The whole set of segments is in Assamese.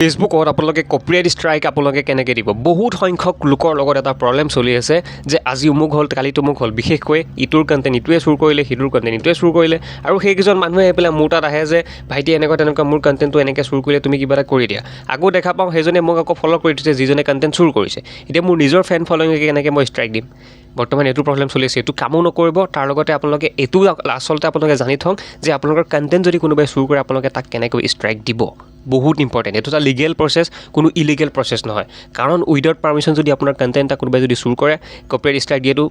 ফেচবুকত আপোনালোকে কপিৰাইট ষ্ট্ৰাইক আপোনালোকে কেনেকৈ দিব বহুত সংখ্যক লোকৰ লগত এটা প্ৰব্লেম চলি আছে যে আজি অমুক হ'ল কালি তমুক হ'ল বিশেষকৈ ইটোৰ কণ্টেণ্ট ইটোৱে চুৰ কৰিলে সিটোৰ কণ্টেণ্ট ইটোৱে চুৰ কৰিলে আৰু সেইকেইজন মানুহে আহি পেলাই মোৰ তাত আহে যে ভাইটি এনেকুৱা তেনেকুৱা মোৰ কণ্টেণ্টটো এনেকৈ চুৰ কৰিলে তুমি কিবা এটা কৰি দিয়া আকৌ দেখা পাওঁ সেইজনে মোক আকৌ ফ'ল' কৰি দিছে যিজনে কণ্টেণ্ট চুৰ কৰিছে এতিয়া মোৰ নিজৰ ফেন ফল'য়িঙকে কেনেকৈ মই ষ্ট্ৰাইক দিম বৰ্তমান এইটো প্ৰব্লেম চলি আছে এইটো কামো নকৰিব তাৰ লগতে আপোনালোকে এইটো আচলতে আপোনালোকে জানি থওক যে আপোনালোকৰ কণ্টেণ্ট যদি কোনোবাই চুৰ কৰে আপোনালোকে তাক কেনেকৈ ষ্ট্ৰাইক দিব বহুত ইম্পৰ্টেণ্ট এইটো এটা লিগেল প্ৰচেছ কোনো ইলিগেল প্ৰচেছ নহয় কাৰণ উইদাউট পাৰ্মিশ্যন যদি আপোনাৰ কণ্টেণ্ট এটা কোনোবাই যদি চুৰ কৰে কপিৰাইট ষ্ট্ৰাইক দিয়াটো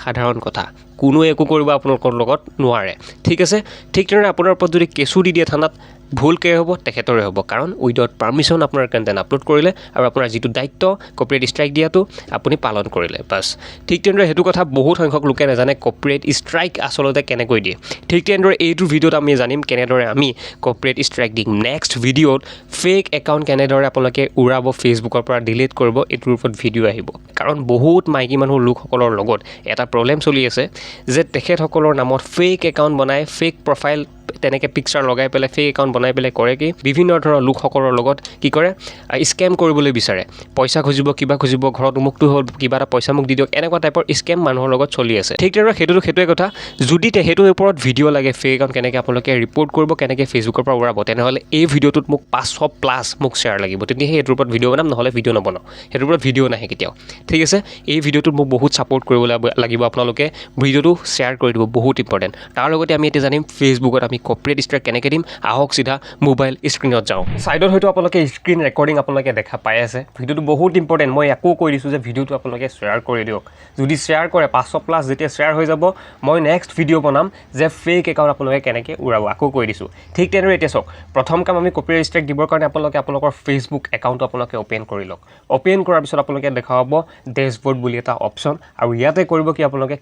সাধাৰণ কথা কোনো একো কৰিব আপোনালোকৰ লগত নোৱাৰে ঠিক আছে ঠিক তেনেদৰে আপোনাৰ ওপৰত যদি কেছু দি দিয়ে থানাত ভুল কে হ'ব তেখেতৰে হ'ব কাৰণ উইদাউট পাৰ্মিশ্যন আপোনাৰ কণ্টেণ্ট আপলোড কৰিলে আৰু আপোনাৰ যিটো দায়িত্ব কপিৰাইট ষ্ট্ৰাইক দিয়াটো আপুনি পালন কৰিলে বাছ ঠিক তেনেদৰে সেইটো কথা বহুত সংখ্যক লোকে নাজানে কপিৰাইট ষ্ট্ৰাইক আচলতে কেনেকৈ দিয়ে ঠিক তেনেদৰে এইটো ভিডিঅ'ত আমি জানিম কেনেদৰে আমি কপিৰাইট ষ্ট্ৰাইক দিম নেক্সট ভিডিঅ'ত ফেক একাউণ্ট কেনেদৰে আপোনালোকে উৰাব ফেচবুকৰ পৰা ডিলিট কৰিব এইটোৰ ওপৰত ভিডিঅ' আহিব কাৰণ বহুত মাইকী মানুহ লোকসকলৰ লগত এটা প্ৰব্লেম চলি আছে যে তেখেতসকলৰ নামত ফেক একাউণ্ট বনাই ফেক প্ৰফাইল তেনেকৈ পিকচাৰ লগাই পেলাই ফেক একাউণ্ট বনাই পেলাই কৰে কি বিভিন্ন ধৰণৰ লোকসকলৰ লগত কি কৰে স্কেম কৰিবলৈ বিচাৰে পইচা খুজিব কিবা খুজিব ঘৰত উমুকটো হ'ল কিবা এটা পইচা মোক দি দিয়ক এনেকুৱা টাইপৰ স্কেম মানুহৰ লগত চলি আছে ঠিক তেনেদৰে সেইটোৱে কথা যদি সেইটোৰ ওপৰত ভিডিঅ' লাগে ফেক একাউণ্ট কেনেকৈ আপোনালোকে ৰিপৰ্ট কৰিব কেনেকৈ ফেচবুকৰ পৰা উৰাব তেনেহ'লে এই ভিডিঅ'টোত মোক 500+ মোক শ্বেয়াৰ লাগিব তেতিয়াহে সেইটোৰ ওপৰত ভিডিঅ' বনাম নহ'লে ভিডিঅ' নবনাওঁ সেইটোৰ ওপৰত ভিডিঅ' নাহে কেতিয়াও ঠিক আছে এই ভিডিঅ'টোত মোক বহুত ছাপোৰ্ট কৰিব লাগিব আপোনালোকে ভিডিঅ'টো শ্বেয়াৰ কৰি দিব বহুত ইম্পৰ্টেণ্ট তাৰ লগতে আমি এতিয়া জানিম ফেচবুকত আমি কপিৰাইট ষ্ট্ৰাইক কেনেকৈ দিম আহক চিধা মোবাইল স্ক্ৰীণত যাওঁ ছাইডত হয়তো আপোনালোকে স্ক্ৰীণ ৰেকৰ্ডিং আপোনালোকে দেখা পাই আছে ভিডিঅ'টো বহুত ইম্পৰ্টেণ্ট মই আকৌ কৈ দিছোঁ যে ভিডিঅ'টো আপোনালোকে শ্বেয়াৰ কৰি দিয়ক যদি শ্বেয়াৰ কৰে 500+ যেতিয়া শ্বেয়াৰ হৈ যাব মই নেক্সট ভিডিঅ' বনাম যে ফেক একাউণ্ট আপোনালোকে কেনেকৈ উৰাব আকৌ কৈ দিছোঁ ঠিক তেনেদৰে এতিয়া চাওক প্ৰথম কাম আমি কপিৰাইট ষ্ট্ৰাইক দিবৰ কাৰণে আপোনালোকে আপোনালোকৰ ফেচবুক একাউণ্টটো আপোনালোকে অ'পেন কৰি লওক অ'পেন কৰাৰ পিছত আপোনালোকে দেখা পাব ডেছবৰ্ড বুলি এটা অপশ্যন আৰু ইয়াতে কৰিব কি আপোনালোকে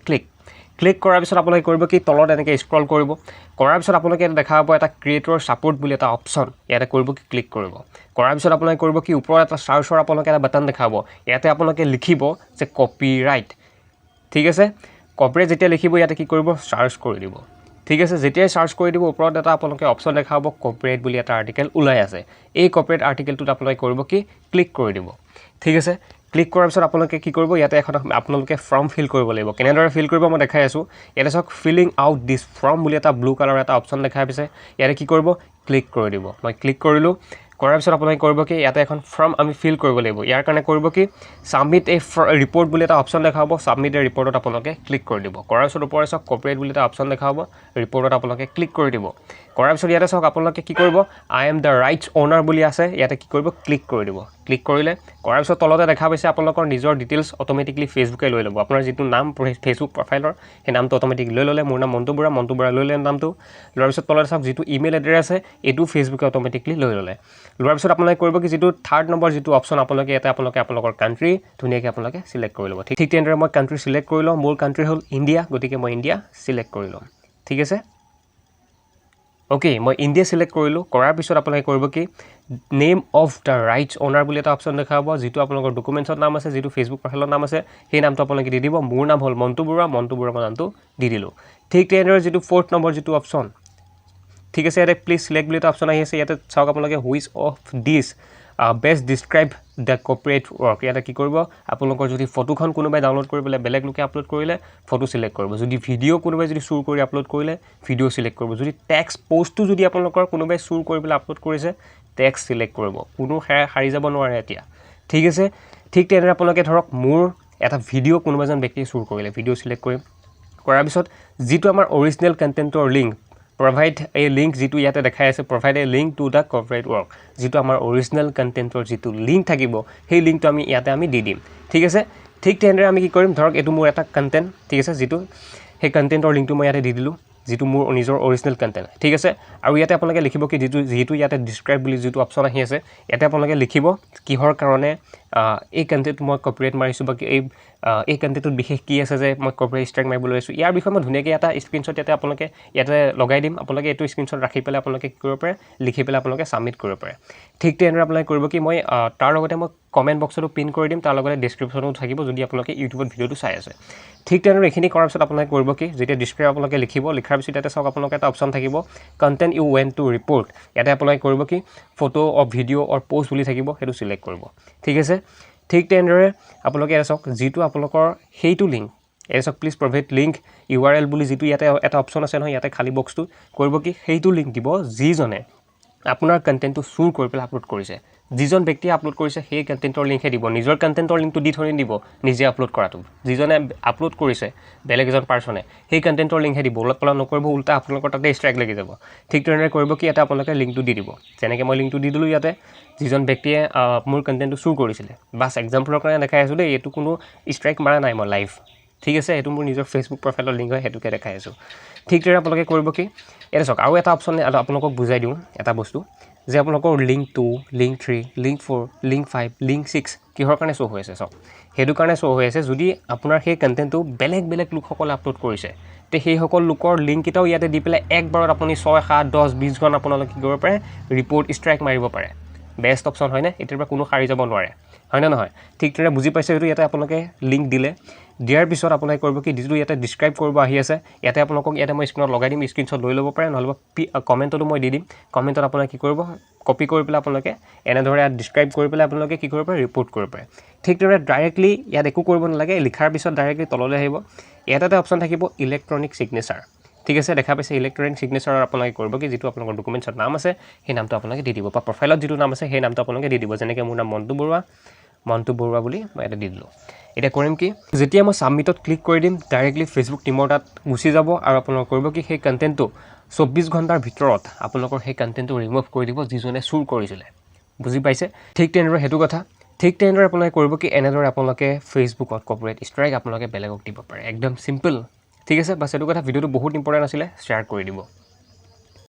ক্লিক কৰাৰ পিছত আপোনালোকে কৰিব কি তলত এনেকৈ স্ক্ৰল কৰিব কৰাৰ পিছত আপোনালোকে দেখা পাব এটা ক্ৰিয়েটৰ ছাপোৰ্ট বুলি এটা অপশ্যন ইয়াতে কৰিব কি ক্লিক কৰিব কৰাৰ পিছত আপোনালোকে কৰিব কি ওপৰত এটা চাৰ্চৰ আপোনালোকে এটা বাটন দেখাব ইয়াতে আপোনালোকে লিখিব যে কপিৰাইট ঠিক আছে কপিৰাইট যেতিয়া লিখিব ইয়াতে কি কৰিব চাৰ্চ কৰি দিব ঠিক আছে যেতিয়াই চাৰ্চ কৰি দিব ওপৰত এটা আপোনালোকে অপশ্যন দেখাব কপিৰাইট বুলি এটা আৰ্টিকেল ওলাই আছে এই কপিৰাইট আৰ্টিকেলটোত আপোনালোকে কৰিব কি ক্লিক কৰি দিব ঠিক আছে ক্লিক কৰাৰ পিছত আপোনালোকে কি কৰিব ইয়াতে এখন আপোনালোকে ফৰ্ম ফিল কৰিব লাগিব কেনেদৰে ফিল কৰিব মই দেখাই আছোঁ ইয়াতে চাওক ফিলিং আউট দিছ ফৰ্ম বুলি এটা ব্লু কালাৰ এটা অপশ্যন দেখাই পিছে ইয়াতে কি কৰিব ক্লিক কৰি দিব মই ক্লিক কৰিলোঁ কৰাৰ পিছত আপোনালোকে কৰিব কি ইয়াতে এখন ফৰ্ম আমি ফিল কৰিব লাগিব ইয়াৰ কাৰণে কৰিব কি ছাবমিট এ ৰিপৰ্ট বুলি এটা অপশ্যন দেখাব ছাবমিট এ ৰিপৰ্টত আপোনালোকে ক্লিক কৰি দিব কৰাৰ পিছত ওপৰে চাওক কপিৰাইট বুলি এটা অপশ্যন দেখাব ৰিপৰ্টত আপোনালোকে ক্লিক কৰি দিব কৰাৰ পিছত ইয়াতে চাওক আপোনালোকে কি কৰিব I am the rights owner বুলি আছে ইয়াতে কি কৰিব ক্লিক কৰি দিব ক্লিক কৰিলে কৰাৰ পিছত তলতে দেখা পাইছে আপোনালোকৰ নিজৰ ডিটেইলছ অট'মেটিকলি ফেচবুকে লৈ ল'ব আপোনাৰ যিটো নাম ফেচবুক প্ৰফাইলৰ সেই নামটো অট'মেটিক লৈ ল'লে মোৰ নাম মণ্টু বৰা লৈ ল'লে নামটো লোৱাৰ পিছত তলতে চাওক যিটো ইমেইল এড্ৰেছ আছে এইটো ফেচবুকে অট'মেটিকলি লৈ ল'লে লোৱাৰ পিছত আপোনালোকে কৰিব কি যিটো থাৰ্ড নম্বৰ যিটো অপশ্যন আপোনালোকে ইয়াতে আপোনালোকৰ কাণ্ট্ৰি ধুনীয়াকৈ আপোনালোকে চিলেক্ট কৰি ল'ব ঠিক তেনেদৰে মই কাণ্ট্ৰি চিলেক্ট কৰি লওঁ মোৰ কাণ্ট্ৰি হ'ল ইণ্ডিয়া গতিকে মই ইণ্ডিয়া চিলেক্ট কৰি ল'ম ঠিক আছে অ'কে মই ইণ্ডিয়া চিলেক্ট কৰিলোঁ কৰাৰ পিছত আপোনালোকে কৰিব কি name of the rights owner বুলি এটা অপশ্যন দেখাব যিটো আপোনালোকৰ ডকুমেণ্টছৰ নাম আছে যিটো ফেচবুক প্ৰফাইলৰ নাম আছে সেই নামটো আপোনালোকে দি দিব মোৰ নাম হ'ল মণ্টু বৰা মই নামটো দি দিলোঁ ঠিক তেনেদৰে যিটো ফ'ৰ্থ নম্বৰ যিটো অপশ্যন ঠিক আছে ইয়াতে প্লিজ চিলেক্ট বুলি এটা অপশ্যন আহি আছে ইয়াতে চাওক আপোনালোকে which of this best describe the copyright work ইয়াতে কি কৰিব আপোনালোকৰ যদি ফটোখন কোনোবাই ডাউনলোড কৰি পেলাই বেলেগ লোকে আপলোড কৰিলে ফটো চিলেক্ট কৰিব যদি ভিডিঅ' কোনোবাই যদি চুৰ কৰি আপলোড কৰিলে ভিডিঅ' চিলেক্ট কৰিব যদি টেক্সট পষ্টটো যদি আপোনালোকৰ কোনোবাই চুৰ কৰি পেলাই আপলোড কৰিছে টেক্সট চিলেক্ট কৰিব কোনো সাৰি যাব নোৱাৰে এতিয়া ঠিক আছে ঠিক তেনেদৰে আপোনালোকে ধৰক মোৰ এটা ভিডিঅ' কোনোবা এজন ব্যক্তিয়ে চুৰ কৰিলে ভিডিঅ' চিলেক্ট কৰিম কৰাৰ পিছত যিটো আমাৰ অৰিজিনেল কণ্টেণ্টৰ লিংক প্ৰভাইড এ লিংক যিটো ইয়াতে দেখাই আছে provide A link to the copyright work যিটো আমাৰ অৰিজিনেল কণ্টেণ্টৰ যিটো লিংক থাকিব সেই লিংকটো আমি ইয়াতে আমি দি দিম ঠিক আছে ঠিক তেনেদৰে আমি কি কৰিম ধৰক এইটো মোৰ এটা কণ্টেণ্ট ঠিক আছে যিটো সেই কণ্টেণ্টৰ লিংকটো মই ইয়াতে দি দিলোঁ যিটো মোৰ নিজৰ অৰিজিনেল কণ্টেণ্ট ঠিক আছে আৰু ইয়াতে আপোনালোকে লিখিব কি যিটো ইয়াতে ডিছক্ৰাইব বুলি যিটো অপশ্যন আহি আছে ইয়াতে আপোনালোকে লিখিব কিহৰ কাৰণে এই কণ্টেণ্টটো মই কপিৰাইট মাৰিছোঁ বা এই কণ্টেণ্টটোত বিশেষ কি আছে যে মই কপিৰাইট ষ্ট্ৰাইক মাৰিবলৈ লৈছোঁ ইয়াৰ বিষয়ে মই ধুনীয়াকৈ এটা স্ক্ৰীনশ্বট ইয়াতে লগাই দিম আপোনালোকে এইটো স্ক্ৰীনশ্বট ৰাখি পেলাই আপোনালোকে কি কৰিব পাৰে লিখি পেলাই আপোনালোকে ছাবমিট কৰিব পাৰে ঠিক তেনেদৰে আপোনালোকে কৰিব কি মই তাৰ লগতে মই কমেণ্ট বক্সতো পিন কৰি দিম, তাৰ লগতে ডিছক্ৰিপশ্যনো থাকিব যদি আপোনালোকে ইউটিউবত ভিডিঅ'টো চাই আছে। ঠিক তেনেদৰে এইখিনি কৰাৰ পিছত আপোনালোকে কৰিব কি, যেতিয়া ডিছক্ৰিপ আপোনালোকে লিখিব, লিখাৰ পিছত ইয়াতে চাওক আপোনালোকে এটা অপশ্যন থাকিব content you want to report. ইয়াতে আপোনালোকে কৰিব কি, photo or video' or post বুলি থাকিব, সেইটো চিলেক্ট কৰিব। ঠিক আছে, ঠিক তেনেদৰে আপোনালোকে ইয়াতে চাওক যিটো আপোনালোকৰ সেইটো লিংক, এই চাওক প্লিজ প্ৰভাইড লিংক URL বুলি যিটো ইয়াতে এটা অপশ্যন আছে নহয়, ইয়াতে খালী বক্সটো কৰিব কি, সেইটো লিংক দিব যিজনে আপোনাৰ কণ্টেণ্টটো চুৰ কৰি পেলাই আপলোড কৰিছে। যিজন ব্যক্তিয়ে আপলোড কৰিছে সেই কণ্টেণ্টৰ লিংকহে দিব, নিজৰ কণ্টেণ্টৰ লিংকটো দি থৈ দিব নিজে আপলোড কৰাটো। যিজনে আপলোড কৰিছে বেলেগ এজন পাৰ্চনে সেই কণ্টেণ্টৰ লিংকহে দিব, ওলট পালট নকৰিব, উল্টা আপোনালোকৰ তাতে ষ্ট্ৰাইক লাগি যাব। ঠিক তেনেদৰে কৰিব কি, ইয়াতে আপোনালোকে লিংকটো দি দিব। যেনেকৈ মই লিংকটো দি দিলোঁ ইয়াতে, যিজন ব্যক্তিয়ে মোৰ কণ্টেণ্টটো চুৰ কৰিছিলে, বাছ এক্সাম্পলৰ কাৰণে দেখাই আছোঁ দেই, এইটো কোনো ষ্ট্ৰাইক মাৰা নাই মই লাইভ। ঠিক আছে, এইটো মোৰ নিজৰ ফেচবুক প্ৰফাইলৰ লিংক হয়, সেইটোকে দেখাই আছোঁ। ঠিক তেনেদৰে আপোনালোকে কৰিব কি, এতিয়া চাওক আৰু এটা অপশ্যন আপোনালোকক বুজাই দিওঁ এটা বস্তু, যে আপোনালোকৰ link 2, link 3, link 4, link 5, link 6 কিহৰ কাৰণে শ্ব' হৈ আছে চাওক। সেইটো কাৰণে শ্ব' হৈ আছে যদি আপোনাৰ সেই কণ্টেণ্টটো বেলেগ বেলেগ লোকসকলে আপলোড কৰিছে, তে সেইসকল লোকৰ লিংককেইটাও ইয়াতে দি পেলাই একবাৰত আপুনি 6, 7, 10, 20 ঘণ্টা আপোনালোকে কি কৰিব পাৰে, ৰিপৰ্ট ষ্ট্ৰাইক মাৰিব পাৰে। বেষ্ট অপশ্যন হয়নে? এতিয়াৰ পৰা কোনো সাৰি যাব নোৱাৰে, হয়নে নহয়? ঠিক তেনেদৰে বুজি পাইছে এইটো। ইয়াতে আপোনালোকে লিংক দিলে, দিয়াৰ পিছত আপোনালোকে কৰিব কি, যিটো ইয়াতে ডিছক্ৰাইব কৰিব আহি আছে, ইয়াতে আপোনালোকক ইয়াতে মই স্ক্ৰীণত লগাই দিম, স্ক্ৰীণশ্বট লৈ ল'ব পাৰে, নহ'লে কমেণ্টতো মই দি দিম। কমেণ্টত আপোনালোকে কি কৰিব, কপি কৰি পেলাই আপোনালোকে এনেদৰে ইয়াত ডিছক্ৰাইব কৰি পেলাই আপোনালোকে কি কৰিব পাৰে, ৰিপৰ্ট কৰিব পাৰে। ঠিক তেনেদৰে ডাইৰেক্টলি ইয়াত একো কৰিব নালাগে, লিখাৰ পিছত ডাইৰেক্টলি তললৈ আহিব, ইয়াত এটা অপশ্যন থাকিব ইলেক্ট্ৰনিক ছিগনেচাৰ। ঠিক আছে, দেখা পাইছে ইলেক্ট্ৰনিক ছিগনেচাৰৰ আপোনালোকে কৰিব কি, যিটো আপোনালোকৰ ডকুমেণ্টছত নাম আছে সেই নামটো আপোনালোকে দি দিব, বা প্ৰফাইলত যিটো নাম আছে সেই নামটো আপোনালোকে দি দিব। যেনেকৈ মোৰ নাম মণ্টু বৰুৱা বুলি মই ইয়াতে দি দিলোঁ। এতিয়া কৰিম কি, যেতিয়া মই ছাবমিটত ক্লিক কৰি দিম, ডাইৰেক্টলি ফেচবুক টিমৰ তাত গুচি যাব, আৰু আপোনালোকে কৰিব কি, সেই কণ্টেণ্টটো 24 ঘণ্টাৰ ভিতৰত আপোনালোকৰ সেই কণ্টেণ্টটো ৰিমুভ কৰি দিব যিজনে চুৰ কৰিছিলে। বুজি পাইছে? ঠিক তেনেদৰে সেইটো কথা। ঠিক তেনেদৰে আপোনালোকে কৰিব কি, এনেদৰে আপোনালোকে ফেচবুকত কৰ্পৰেট ষ্ট্ৰাইক আপোনালোকে বেলেগক দিব পাৰে, একদম চিম্পল। ঠিক আছে, বাছ এইটো কথা। ভিডিঅ'টো বহুত ইম্পৰ্টেণ্ট আছিলে, শ্বেয়াৰ কৰি দিব।